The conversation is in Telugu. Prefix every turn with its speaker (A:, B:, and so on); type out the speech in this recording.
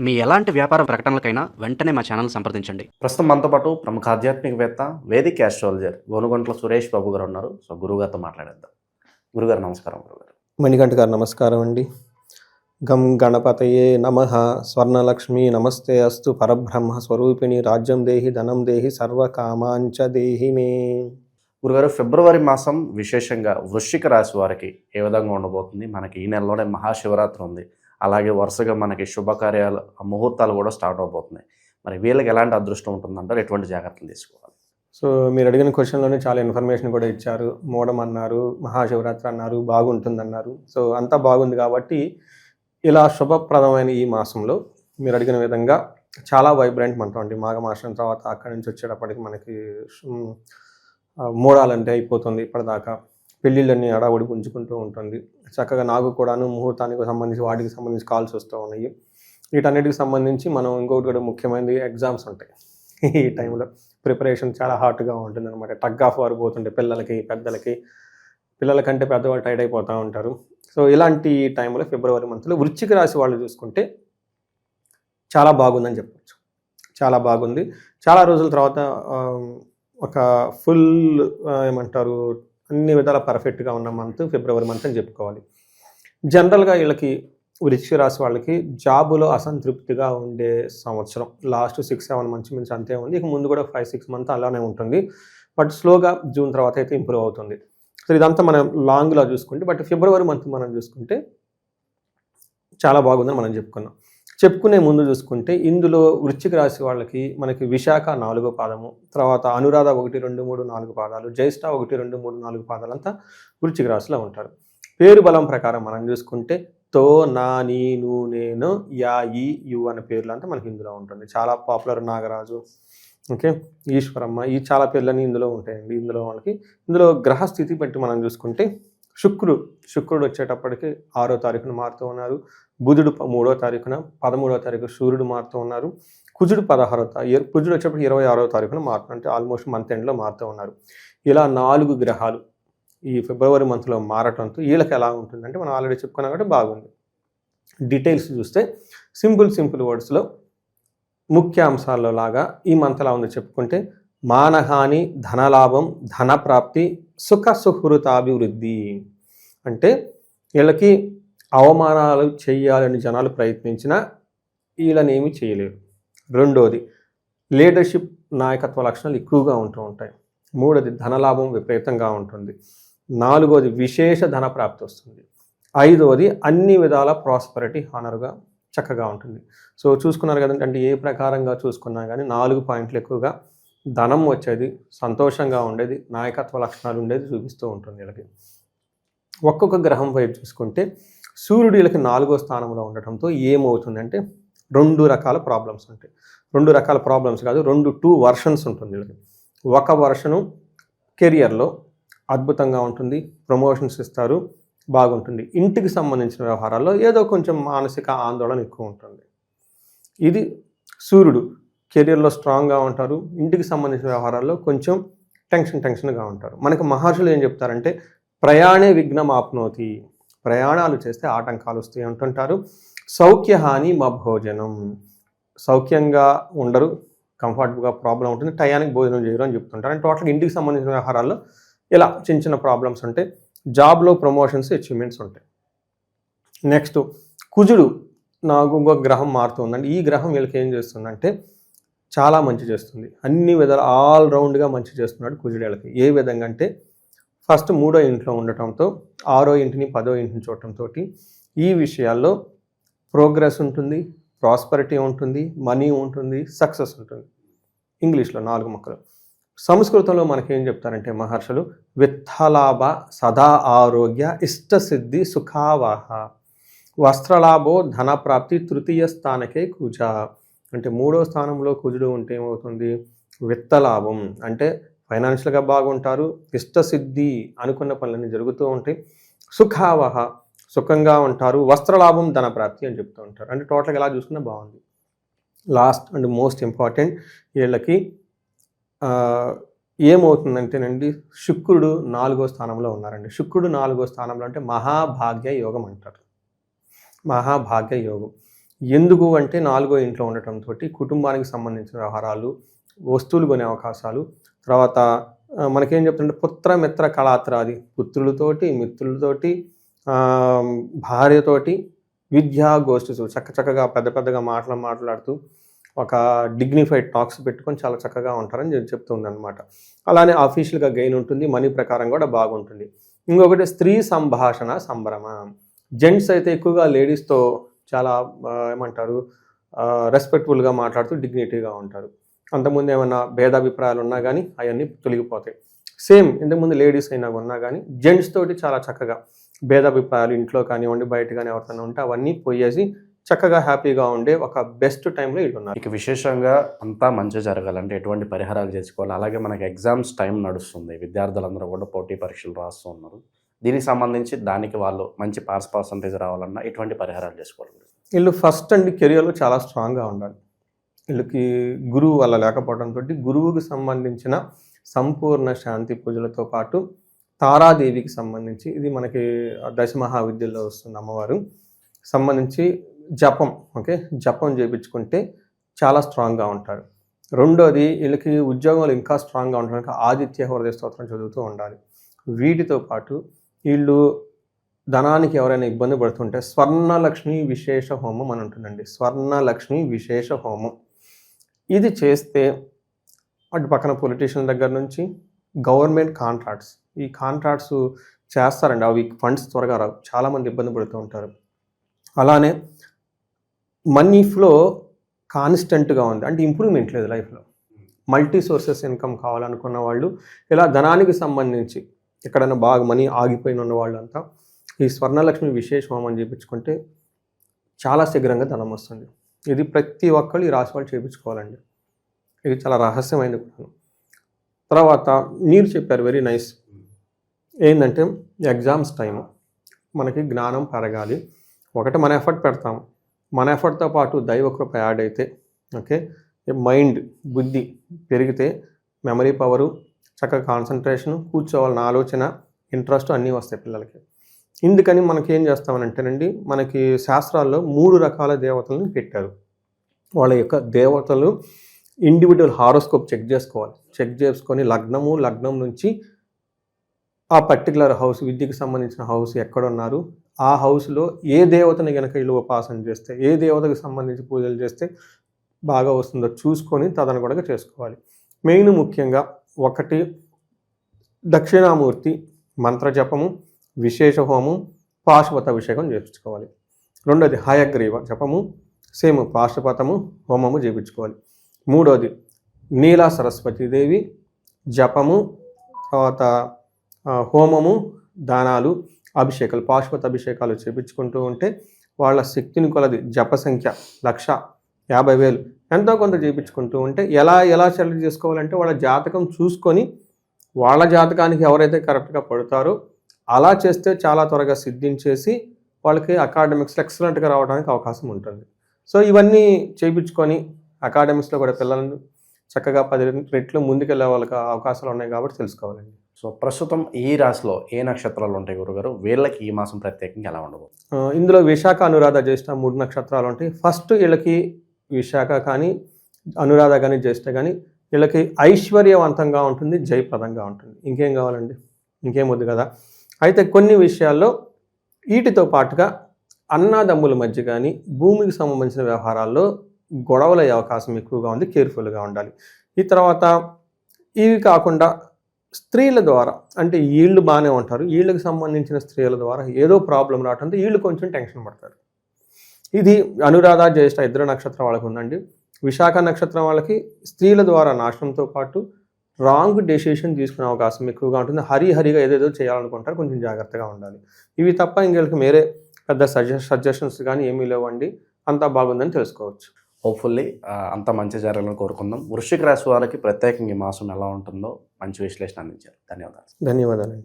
A: మీ ఎలాంటి వ్యాపార ప్రకటనలకైనా వెంటనే మా ఛానల్ సంప్రదించండి.
B: ప్రస్తుతం మనతో పాటు ప్రముఖ ఆధ్యాత్మికవేత్త, వేదిక్ ఆస్ట్రాలజర్ గోనుగంట్ల సురేష్ బాబు గారు ఉన్నారు. సో గురుగారితో మాట్లాడేద్దాం. గురుగారు నమస్కారం. గురుగారు
C: మణికంఠ గారు నమస్కారం అండి. గం గణపతయే నమః. స్వర్ణలక్ష్మి నమస్తే అస్తు. పరబ్రహ్మ స్వరూపిణి రాజ్యం దేహి ధనం దేహి సర్వకామాంచ దేహి మే.
B: గురుగారు, ఫిబ్రవరి మాసం విశేషంగా వృశ్చిక రాశి వారికి ఏ విధంగా ఉండబోతుంది? మనకి ఈ నెలలోనే మహాశివరాత్రి ఉంది. అలాగే వరుసగా మనకి శుభకార్యాలు ముహూర్తాలు కూడా స్టార్ట్ అవబోతున్నాయి. మరి వీళ్ళకి ఎలాంటి అదృష్టం ఉంటుందంటారు? ఎటువంటి జాగ్రత్తలు తీసుకోవాలి?
C: సో మీరు అడిగిన క్వశ్చన్లోనే చాలా ఇన్ఫర్మేషన్ కూడా ఇచ్చారు. మోడం అన్నారు, మహాశివరాత్రి అన్నారు, బాగుంటుందన్నారు. సో అంతా బాగుంది కాబట్టి ఇలా శుభప్రదమైన ఈ మాసంలో మీరు అడిగిన విధంగా చాలా వైబ్రెంట్ మంత్రం అండి. మాఘమాసం తర్వాత అక్కడి నుంచి వచ్చేటప్పటికి మనకి మోడాలంటే అయిపోతుంది. ఇప్పటిదాకా పెళ్ళిళ్ళని అడావుడి పుంజుకుంటూ ఉంటుంది. చక్కగా నాకు కూడాను ముహూర్తానికి సంబంధించి వాటికి సంబంధించి కాల్స్ వస్తూ ఉన్నాయి. వీటన్నిటికి సంబంధించి మనం ఇంకొకటి కూడా ముఖ్యమైనది ఎగ్జామ్స్ ఉంటాయి. ఈ టైంలో ప్రిపరేషన్ చాలా హార్ట్గా ఉంటుంది అనమాట. టగ్ ఆఫ్ వారు పోతుంటే పిల్లలకి పెద్దలకి, పిల్లలకంటే పెద్దవాళ్ళు టైట్ అయిపోతూ ఉంటారు. సో ఇలాంటి టైంలో ఫిబ్రవరి మంత్లో వృశ్చిక రాశి వాళ్ళు చూసుకుంటే చాలా బాగుందని చెప్పచ్చు. చాలా బాగుంది. చాలా రోజుల తర్వాత ఒక ఫుల్ ఏమంటారు అన్ని విధాలా పర్ఫెక్ట్గా ఉన్న మంత్ ఫిబ్రవరి మంత్ అని చెప్పుకోవాలి. జనరల్గా వీళ్ళకి వృశ్చిక రాశి వాళ్ళకి జాబులో అసంతృప్తిగా ఉండే సంవత్సరం. లాస్ట్ 6-7 మంత్స్ నుంచి అంతే ఉంది. ఇక ముందు కూడా 5-6 మంత్ అలానే ఉంటుంది. బట్ స్లోగా జూన్ తర్వాత అయితే ఇంప్రూవ్ అవుతుంది. సో ఇదంతా మనం లాంగ్లో చూసుకుంటే, బట్ ఫిబ్రవరి మంత్ మనం చూసుకుంటే చాలా బాగుందని మనం చెప్పుకునే ముందు చూసుకుంటే ఇందులో వృశ్చిక రాశి వాళ్ళకి మనకి విశాఖ 4వ పాదము, తర్వాత అనురాధ 1, 2, 3, 4 పాదాలు, జ్యేష్ఠ 1, 2, 3, 4 పాదాలంతా వృశ్చిక రాశిలో ఉంటారు. పేరు బలం ప్రకారం మనం చూసుకుంటే తో, నా, నీ, ను, నేను, యా, ఈ, యు అనే పేర్లంతా మనకి ఇందులో ఉంటుంది. చాలా పాపులర్ నాగరాజు, ఓకే, ఈశ్వరమ్మ, ఈ చాలా పేర్లన్నీ ఇందులో ఉంటాయండి. ఇందులో గ్రహస్థితి బట్టి మనం చూసుకుంటే శుక్రుడు వచ్చేటప్పటికి 6వ తారీఖున మారుతూ ఉన్నారు. బుధుడు 3వ తారీఖున, 13వ తారీఖు సూర్యుడు మారుతూ ఉన్నారు. కుజుడు 16వ తారీఖు, కుజుడు వచ్చేటప్పటికి 26వ తారీఖున మారుతున్నారు. అంటే ఆల్మోస్ట్ మంత్ ఎండ్లో మారుతూ ఉన్నారు. ఇలా 4 గ్రహాలు ఈ ఫిబ్రవరి మంత్లో మారటంతో వీళ్ళకి ఎలా ఉంటుందంటే మనం ఆల్రెడీ చెప్పుకున్నాం కాబట్టి బాగుంది. డీటెయిల్స్ చూస్తే సింపుల్ వర్డ్స్లో ముఖ్య అంశాల్లో లాగా ఈ మంత్ ఎలా ఉందో చెప్పుకుంటే మానహాని, ధనలాభం, ధనప్రాప్తి, సుహృతాభివృద్ధి. అంటే వీళ్ళకి అవమానాలు చేయాలని జనాలు ప్రయత్నించినా వీళ్ళనేమి చేయలేరు. రెండోది లీడర్షిప్, నాయకత్వ లక్షణాలు ఎక్కువగా ఉంటూ ఉంటాయి. మూడోది ధనలాభం విపరీతంగా ఉంటుంది. నాలుగోది విశేష ధన ప్రాప్తి వస్తుంది. ఐదవది అన్ని విధాల ప్రాస్పరిటీ, హానర్గా చక్కగా ఉంటుంది. సో చూసుకున్నారు కదంటే, అంటే ఏ ప్రకారంగా చూసుకున్నా కానీ 4 పాయింట్లు ఎక్కువగా ధనం వచ్చేది, సంతోషంగా ఉండేది, నాయకత్వ లక్షణాలు ఉండేది చూపిస్తూ ఉంటుంది వీళ్ళకి. ఒక్కొక్క గ్రహం వైపు చూసుకుంటే సూర్యుడు వీళ్ళకి 4వ స్థానంలో ఉండటంతో ఏమవుతుందంటే 2 రకాల ప్రాబ్లమ్స్ ఉంటాయి. 2 రకాల ప్రాబ్లమ్స్ కాదు, 2 వర్షన్స్ ఉంటుంది వీళ్ళకి. ఒక వర్షను కెరియర్లో అద్భుతంగా ఉంటుంది, ప్రమోషన్స్ ఇస్తారు, బాగుంటుంది. ఇంటికి సంబంధించిన వ్యవహారాల్లో ఏదో కొంచెం మానసిక ఆందోళన ఎక్కువ ఉంటుంది. ఇది సూర్యుడు కెరియర్లో స్ట్రాంగ్గా ఉంటారు, ఇంటికి సంబంధించిన వ్యవహారాల్లో కొంచెం టెన్షన్గా ఉంటారు. మనకి మహర్షులు ఏం చెప్తారంటే ప్రయాణే విఘ్నం ఆప్నోతి, ప్రయాణాలు చేస్తే ఆటంకాలు వస్తాయి అంటుంటారు. సౌఖ్యహాని భోజనం, సౌఖ్యంగా ఉండరు, కంఫర్టబుల్గా ప్రాబ్లం ఉంటుంది, టయానికి భోజనం చేయరు అని చెప్తుంటారు. అంటే టోటల్గా ఇంటికి సంబంధించిన వ్యవహారాల్లో ఇలా చిన్న ప్రాబ్లమ్స్ ఉంటాయి. జాబ్లో ప్రమోషన్స్, అచీవ్మెంట్స్ ఉంటాయి. నెక్స్ట్ కుజుడు, నాకు ఇంకొక గ్రహం మారుతుందండి. ఈ గ్రహం వీళ్ళకి ఏం చేస్తుందంటే చాలా మంచి చేస్తుంది, అన్ని విధాలు ఆల్రౌండ్గా మంచి చేస్తున్నాడు కుజుడు వీళ్ళకి. ఏ విధంగా అంటే ఫస్ట్ 3వ ఇంట్లో ఉండటంతో 6వ ఇంటిని 10వ ఇంటిని చూడటంతో ఈ విషయాల్లో ప్రోగ్రెస్ ఉంటుంది, ప్రాస్పరిటీ ఉంటుంది, మనీ ఉంటుంది, సక్సెస్ ఉంటుంది. ఇంగ్లీష్లో 4 ముక్కలు. సంస్కృతంలో మనకేం చెప్తారంటే మహర్షులు విత్తలాభ, సదా ఆరోగ్య, ఇష్టసిద్ధి, సుఖావాహ, వస్త్రలాభో, ధనప్రాప్తి, తృతీయ స్థానకే కుజ. అంటే 3వ స్థానంలో కుజుడు ఉంటే ఏమవుతుంది? విత్తలాభం అంటే ఫైనాన్షియల్గా బాగుంటారు, ఇష్టసిద్ధి అనుకున్న పనులన్నీ జరుగుతూ ఉంటాయి, సుఖావహ సుఖంగా ఉంటారు, వస్త్రలాభం, ధనప్రాప్తి అని చెప్తూ ఉంటారు. అంటే టోటల్గా ఎలా చూసుకున్నా బాగుంది. లాస్ట్ అండ్ మోస్ట్ ఇంపార్టెంట్, వీళ్ళకి ఏమవుతుందంటేనండి శుక్రుడు 4వ స్థానంలో ఉన్నారండి. శుక్రుడు 4వ స్థానంలో అంటే మహాభాగ్య యోగం అంటారు. మహాభాగ్య యోగం ఎందుకు అంటే 4వ ఇంట్లో ఉండటంతో కుటుంబానికి సంబంధించిన వ్యవహారాలు, వస్తువులు కొనే అవకాశాలు, తర్వాత మనకేం చెప్తుంటే పుత్ర మిత్ర కళాత్రాది, పుత్రులతోటి, మిత్రులతోటి, భార్యతోటి విద్యా గోష్ఠిస్ చక్కగా పెద్దగా మాట్లాడుతూ ఒక డిగ్నిఫైడ్ టాక్స్ పెట్టుకొని చాలా చక్కగా ఉంటారని చెప్తుంది అనమాట. అలానే అఫీషియల్గా గెయిన్ ఉంటుంది, మనీ ప్రకారం కూడా బాగుంటుంది. ఇంకొకటి స్త్రీ సంభాషణ సంభ్రమ. జెంట్స్ అయితే ఎక్కువగా లేడీస్తో చాలా ఏమంటారు రెస్పెక్ట్ఫుల్గా మాట్లాడుతూ డిగ్నిటీగా ఉంటారు. అంతకుముందు ఏమన్నా భేదాభిప్రాయాలు ఉన్నా కానీ అవన్నీ తొలగిపోతాయి. సేమ్ ఇంతకుముందు లేడీస్ అయినా ఉన్నా కానీ జెంట్స్ తోటి చాలా చక్కగా భేదాభిప్రాయాలు ఇంట్లో కానివ్వండి బయట కానీ ఎవరికైనా ఉంటే అవన్నీ పోయేసి చక్కగా హ్యాపీగా ఉండే ఒక బెస్ట్ టైంలో వీళ్ళు ఉన్నారు.
B: ఇక విశేషంగా అంతా మంచి జరగాలంటే ఎటువంటి పరిహారాలు చేసుకోవాలి? అలాగే మనకి ఎగ్జామ్స్ టైం నడుస్తుంది, విద్యార్థులందరూ కూడా పోటీ పరీక్షలు రాస్తూ ఉన్నారు. దీనికి సంబంధించి దానికి వాళ్ళు మంచి పాస్ పర్సంటేజ్ రావాలన్నా ఎటువంటి పరిహారాలు చేసుకోవాలి?
C: వీళ్ళు ఫస్ట్ కెరియర్లో చాలా స్ట్రాంగ్గా ఉండాలి. వీళ్ళకి గురువు వల్ల లేకపోవడంతో గురువుకి సంబంధించిన సంపూర్ణ శాంతి పూజలతో పాటు తారాదేవికి సంబంధించి, ఇది మనకి దశమహావిద్యల్లో వస్తుంది అమ్మవారు సంబంధించి జపం, జపం చేయించుకుంటే చాలా స్ట్రాంగ్గా ఉంటారు. రెండోది వీళ్ళకి ఉద్యోగాలు ఇంకా స్ట్రాంగ్గా ఉండడానికి ఆదిత్య హృదయ స్తోత్రం చదువుతూ ఉండాలి. వీటితో పాటు వీళ్ళు ధనానికి ఎవరైనా ఇబ్బంది పడుతుంటే స్వర్ణలక్ష్మి విశేష హోమం అని ఉంటుందండి. స్వర్ణలక్ష్మి విశేష హోమం ఇది చేస్తే అటు పక్కన పొలిటీషియన్ దగ్గర నుంచి గవర్నమెంట్ కాంట్రాక్ట్స్, ఈ కాంట్రాక్ట్స్ చేస్తారండి, అవి ఫండ్స్ త్వరగా రావు, చాలామంది ఇబ్బంది పడుతూ ఉంటారు. అలానే మనీ ఫ్లో కాన్స్టెంట్గా ఉంది, అంటే ఇంప్రూవ్మెంట్ లేదు లైఫ్లో. మల్టీ సోర్సెస్ ఇన్కమ్ కావాలనుకున్న వాళ్ళు ఇలా ధనానికి సంబంధించి ఎక్కడైనా బాగా మనీ ఆగిపోయిన ఉన్న వాళ్ళంతా ఈ స్వర్ణలక్ష్మి విశేష హోమం చేయించుకుంటే చాలా శీఘ్రంగా ధనం వస్తుంది. ఇది ప్రతి ఒక్కళ్ళు ఈ రాశి వాళ్ళు చేయించుకోవాలండి. ఇది చాలా రహస్యమైన కూడా. తర్వాత మీరు చెప్పారు వెరీ నైస్, ఏంటంటే ఎగ్జామ్స్ టైము మనకి జ్ఞానం పెరగాలి. ఒకటి మన ఎఫర్ట్ పెడతాము, మన ఎఫర్ట్తో పాటు దైవకృప యాడ్ అయితే మైండ్ బుద్ధి పెరిగితే మెమరీ పవరు, చక్కగా కాన్సన్ట్రేషను, కూర్చోవాలన్న ఆలోచన, ఇంట్రెస్ట్ అన్నీ వస్తాయి పిల్లలకి. ఇందుకని మనకి ఏం చేస్తామనంటేనండి, మనకి శాస్త్రాల్లో 3 రకాల దేవతలను పెట్టారు. వాళ్ళ యొక్క దేవతలు ఇండివిజువల్ హారోస్కోప్ చెక్ చేసుకోవాలి. చెక్ చేసుకొని లగ్నం నుంచి ఆ పర్టికులర్ హౌస్, విద్యకు సంబంధించిన హౌస్ ఎక్కడున్నారు, ఆ హౌస్లో ఏ దేవతని కనుక వీళ్ళు ఉపాసన చేస్తే, ఏ దేవతకు సంబంధించి పూజలు చేస్తే బాగా వస్తుందో చూసుకొని తదనుగుణంగా చేసుకోవాలి. మెయిన్ ముఖ్యంగా 1 దక్షిణామూర్తి మంత్రజపము, విశేష హోమం, పాశుపత అభిషేకం చేయించుకోవాలి. 2ది హయగ్రీవ జపము, సేమ్ పాశుపతము హోమము చేయించుకోవాలి. 3వది నీలా సరస్వతీదేవి జపము, తర్వాత హోమము, దానాలు, అభిషేకాలు, పాశుపత అభిషేకాలు చేయించుకుంటూ ఉంటే వాళ్ళ శక్తిని కొలది జప సంఖ్య 1,50,000 ఎంతో కొంత చేయించుకుంటూ ఉంటే ఎలా సెలెక్ట్ చేసుకోవాలంటే వాళ్ళ జాతకం చూసుకొని వాళ్ళ జాతకానికి ఎవరైతే కరెక్ట్గా పడతారో అలా చేస్తే చాలా త్వరగా సిద్ధించేసి వాళ్ళకి అకాడమిక్స్లో ఎక్సలెంట్గా రావడానికి అవకాశం ఉంటుంది. సో ఇవన్నీ చేయించుకొని అకాడమిక్స్లో కూడా పిల్లలను చక్కగా 10 రెట్లు ముందుకెళ్ళే వాళ్ళకి అవకాశాలు ఉన్నాయి కాబట్టి తెలుసుకోవాలండి.
B: సో ప్రస్తుతం ఈ రాశిలో ఏ నక్షత్రాలు ఉంటాయి గురుగారు? వీళ్ళకి ఈ మాసం ప్రత్యేకంగా ఎలా ఉండబోతుంది?
C: ఇందులో విశాఖ, అనురాధ, జ్యేష్ఠ 3 నక్షత్రాలు ఉంటాయి. ఫస్ట్ వీళ్ళకి విశాఖ కానీ, అనురాధ కానీ, జ్యేష్ఠ కానీ వీళ్ళకి ఐశ్వర్యవంతంగా ఉంటుంది, జయప్రదంగా ఉంటుంది. ఇంకేం కావాలండి? ఇంకేం వద్దు కదా. అయితే కొన్ని విషయాల్లో వీటితో పాటుగా అన్నదమ్ముల మధ్య కానీ, భూమికి సంబంధించిన వ్యవహారాల్లో గొడవలు అయ్యే అవకాశం ఎక్కువగా ఉంది, కేర్ఫుల్గా ఉండాలి. ఈ తర్వాత ఇవి కాకుండా స్త్రీల ద్వారా, అంటే వీళ్ళు బాగానే ఉంటారు, వీళ్ళకి సంబంధించిన స్త్రీల ద్వారా ఏదో ప్రాబ్లం రావడంతో వీళ్ళు కొంచెం టెన్షన్ పడతారు. ఇది అనురాధ, జ్యేష్ఠ 2 నక్షత్రం వాళ్ళకి ఉందండి. విశాఖ నక్షత్రం వాళ్ళకి స్త్రీల ద్వారా నాశనంతో పాటు రాంగ్ డెసిషన్ తీసుకునే అవకాశం ఎక్కువగా ఉంటుంది. హరిగా ఏదేదో చేయాలనుకుంటారు, కొంచెం జాగ్రత్తగా ఉండాలి. ఇవి తప్ప ఇంకెళ్ళకి వేరే పెద్ద సజెషన్స్ కానీ ఏమీ లేవండి. అంతా బాగుందని తెలుసుకోవచ్చు.
B: హోప్ఫుల్లీ అంత మంచి జరగాలని కోరుకుందాం. వృశ్చిక రాశి వాళ్ళకి ప్రత్యేకంగా ఈ మాసం ఎలా ఉంటుందో మంచి విశ్లేషణ అందించారు. ధన్యవాదాలు.
C: ధన్యవాదాలండి.